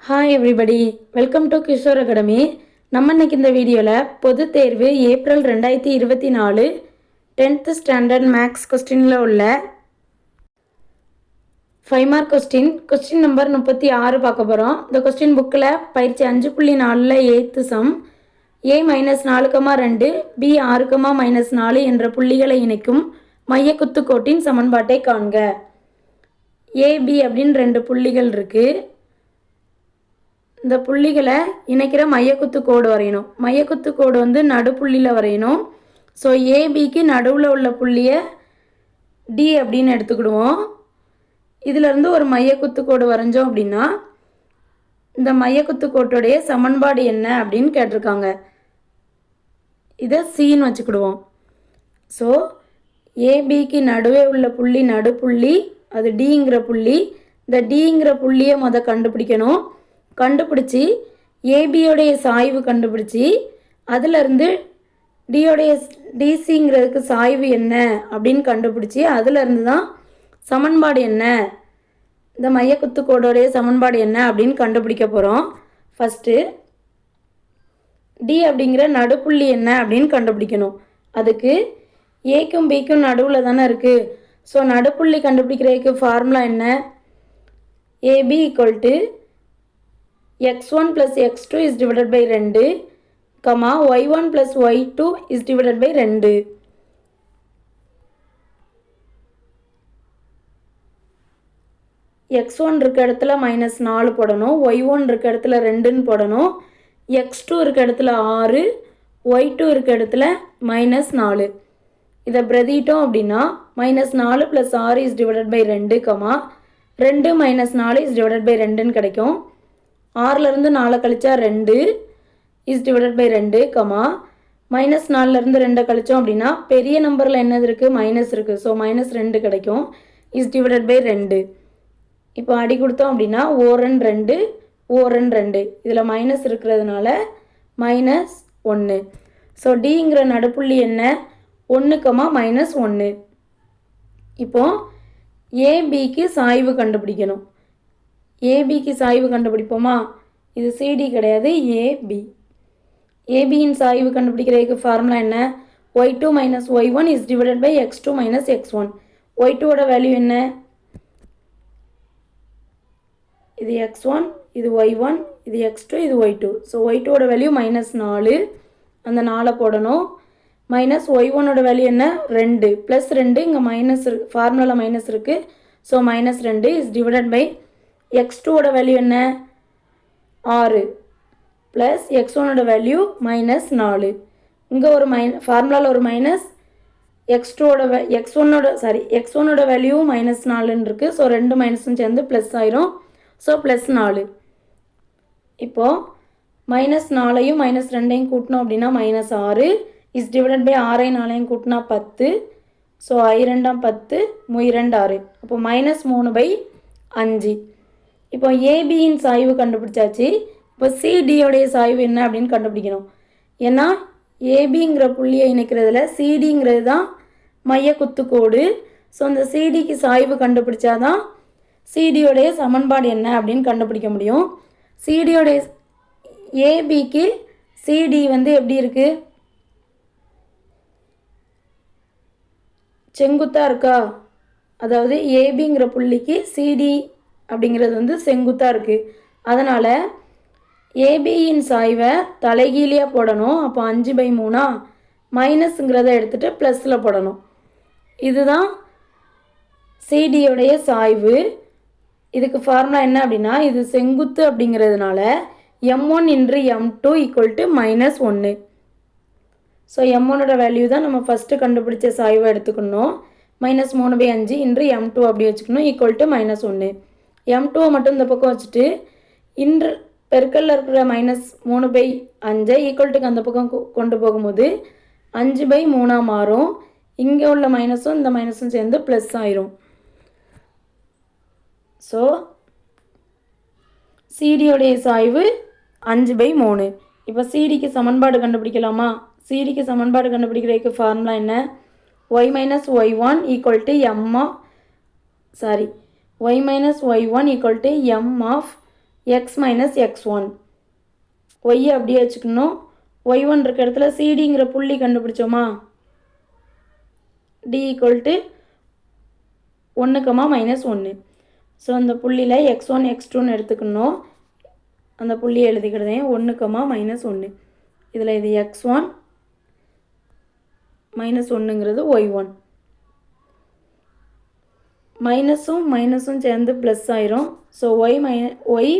Hi everybody, welcome to Kishore academy. நம்ம இன்னைக்கு இந்த வீடியோவில் பொது தேர்வு ஏப்ரல் 2024 10th ஸ்டாண்டர்ட் மேக்ஸ் கொஸ்டினில் உள்ள 5 மார்க் கொஸ்டின் நம்பர் 36 பார்க்க போகிறோம். இந்த கொஸ்டின் புக்கில் பயிற்சி 5.4 8th சம் a-4,2 b6,-4 என்ற புள்ளிகளை இணைக்கும் மைய குத்துக்கோட்டின் சமன்பாட்டை காண்க. ab அப்படின்னு 2 புள்ளிகள் இருக்குது. இந்த புள்ளிகளை இணைக்கிற மையக்குத்து கோடு வரையணும். மையக்குத்து கோடு வந்து நடுப்புள்ளியில் வரையணும். ஸோ ஏபிக்கு நடுவில் உள்ள புள்ளியை டி அப்படின்னு எடுத்துக்கிடுவோம். இதிலேருந்து ஒரு மையக்குத்து கோடு வரைஞ்சோம் அப்படின்னா இந்த மையக்குத்து கோட்டுடைய சமன்பாடு என்ன அப்படின்னு கேட்டிருக்காங்க. இதை சின்னு வச்சுக்கிடுவோம். ஸோ ஏபிக்கு நடுவே உள்ள புள்ளி நடுப்புள்ளி, அது டிங்கிற புள்ளி. இந்த டிங்கிற புள்ளியை கண்டுபிடிக்கணும். கண்டுபிடிச்சி ஏபியோடைய சாய்வு கண்டுபிடிச்சி அதிலிருந்து டிசிங்கிறதுக்கு சாய்வு என்ன அப்படின்னு கண்டுபிடிச்சி அதிலிருந்து தான் சமன்பாடு என்ன, இந்த மையக்குத்துக்கோடோடைய சமன்பாடு என்ன அப்படின்னு கண்டுபிடிக்க போகிறோம். ஃபஸ்ட்டு டி அப்படிங்கிற நடுப்புள்ளி என்ன அப்படின்னு கண்டுபிடிக்கணும். அதுக்கு ஏக்கும் பிக்கும் நடுவில் தானே இருக்குது. ஸோ நடுப்புள்ளி கண்டுபிடிக்கிறதுக்கு ஃபார்முலா என்ன? AB equal to x1 plus x2 is divided by 2, y1 plus y2 is divided by 2. x1 இருக்க இடத்துல -4 போடணும், y1 இருக்க இடத்துல 2ன்னு போடணும், x2 இருக்க இடத்துல 6, y2 இருக்க இடத்துல -4. இதை பிரதிட்டோம் அப்படின்னா -4 plus 6 is divided by 2, 2 minus 4 is divided by 2ன்னு கிடைக்கும். 6லேருந்து 4 கழிச்சா 2 இஸ் டிவைடட் பை 2, -4லேருந்து 2 கழிச்சோம் அப்படின்னா பெரிய நம்பரில் என்னது இருக்குது? மைனஸ் இருக்குது. ஸோ -2 கிடைக்கும். Is divided by 2. இப்போ அடி கொடுத்தோம் அப்படின்னா ஓரன் 2 ஓரன் 2, இதில் மைனஸ் இருக்கிறதுனால -1. ஸோ டிங்கிற நடுப்புள்ளி என்ன? 1, -1. இப்போ ஏபிக்கு சாய்வு கண்டுபிடிக்கணும். ஏபிக்கு சாய்வு கண்டுபிடிப்போமா? இது சிடி கிடையாது, ஏபி. ஏபியின் சாய்வு கண்டுபிடிக்கிறதுக்கு ஃபார்முலா என்ன? y2 minus y1 is divided by x2 minus x1. y2ஓட வேல்யூ என்ன? இது x1, இது y1, இது x2, இது y2. ஸோ y2ஓட வேல்யூ -4, அந்த 4 போடணும். மைனஸ் y1ஓட வேல்யூ என்ன? 2 ப்ளஸ் 2, இங்கே மைனஸ் இருக்கு, ஃபார்முலாவில் மைனஸ் இருக்குது. ஸோ -2 இஸ் டிவைடட் பை x2ஓட வேல்யூ என்ன? 6 ப்ளஸ் x1ஓட வேல்யூ -4. இங்கே ஒரு ஃபார்முலாவில் ஒரு மைனஸ், x1ஓட வேல்யூ -4ன்னு இருக்குது. ஸோ 2 மைனஸும் சேர்ந்து ப்ளஸ் ஆயிரும். ஸோ +4. இப்போது -4ஐயும் -2ஐயும் கூட்டினோம் அப்படின்னா -6 இஸ் டிவைடட் பை 6ஐயும் 4ஐயும் கூட்டினா 10. So I2 10, 2 6. அப்போ -3/5. இப்போ ஏபியின் சாய்வு கண்டுபிடிச்சாச்சு. இப்போ சிடியோடைய சாய்வு என்ன அப்படின்னு கண்டுபிடிக்கணும். ஏன்னா ஏபிங்கிற புள்ளியை இணைக்கிறதுல சிடிங்கிறது தான் மைய குத்துக்கோடு. ஸோ அந்த சிடிக்கு சாய்வு கண்டுபிடிச்சாதான் சிடியோடைய சமன்பாடு என்ன அப்படின்னு கண்டுபிடிக்க முடியும். சிடியோடைய ஏபிக்கு சிடி வந்து எப்படி இருக்குது? செங்குத்தாக இருக்கா? அதாவது ஏபிங்கிற புள்ளிக்கு சிடி அப்படிங்கிறது வந்து செங்குத்தாக இருக்குது. அதனால் ஏபியின் சாய்வை தலைகீழியாக போடணும். அப்போ 5/3 மைனஸுங்கிறத எடுத்துகிட்டு ப்ளஸில் போடணும். இதுதான் சிடியோடைய சாய்வு. இதுக்கு ஃபார்முலா என்ன அப்படின்னா, இது செங்குத்து அப்படிங்கிறதுனால m1 × m2 = -1. ஸோ m1ஓட வேல்யூ தான் நம்ம ஃபஸ்ட்டு கண்டுபிடிச்ச சாய்வை எடுத்துக்கணும். -3/5 × m2 அப்படி வச்சுக்கணும், =-1. m2 மட்டும் இந்த பக்கம் வச்சுட்டு பெருக்கல்ல இருக்கிற -3/5 ஈக்குவல்ட்டுக்கு அந்த பக்கம் கொண்டு போகும்போது 5/3 மாறும். இங்கே உள்ள மைனஸும் இந்த மைனஸும் சேர்ந்து ப்ளஸ் ஆயிரும். ஸோ சிடியோடைய சாய்வு 5/3. இப்போ சிடிக்கு சமன்பாடு கண்டுபிடிக்கலாமா? சிடிக்கு சமன்பாடு கண்டுபிடிக்கிறதுக்கு ஃபார்முலா என்ன? y minus y1 equal to y minus y1 equal to m of x minus x one. ஒய்யை அப்படியே வச்சுக்கணும். ஒய் ஒன் இருக்க இடத்துல சிடிங்கிற புள்ளி கண்டுபிடிச்சோமா, டி ஈக்குவல் டு 1, -1. ஸோ அந்த புள்ளியில் எக்ஸ் ஒன் எக்ஸ் டூன்னு எடுத்துக்கணும். அந்த புள்ளியை எழுதிக்கிடுதேன் 1, -1. இதில் இது எக்ஸ் ஒன், -1ங்கிறது ஒய் ஒன். மைனஸும் மைனஸும் சேர்ந்து ப்ளஸ் ஆயிரும். So Y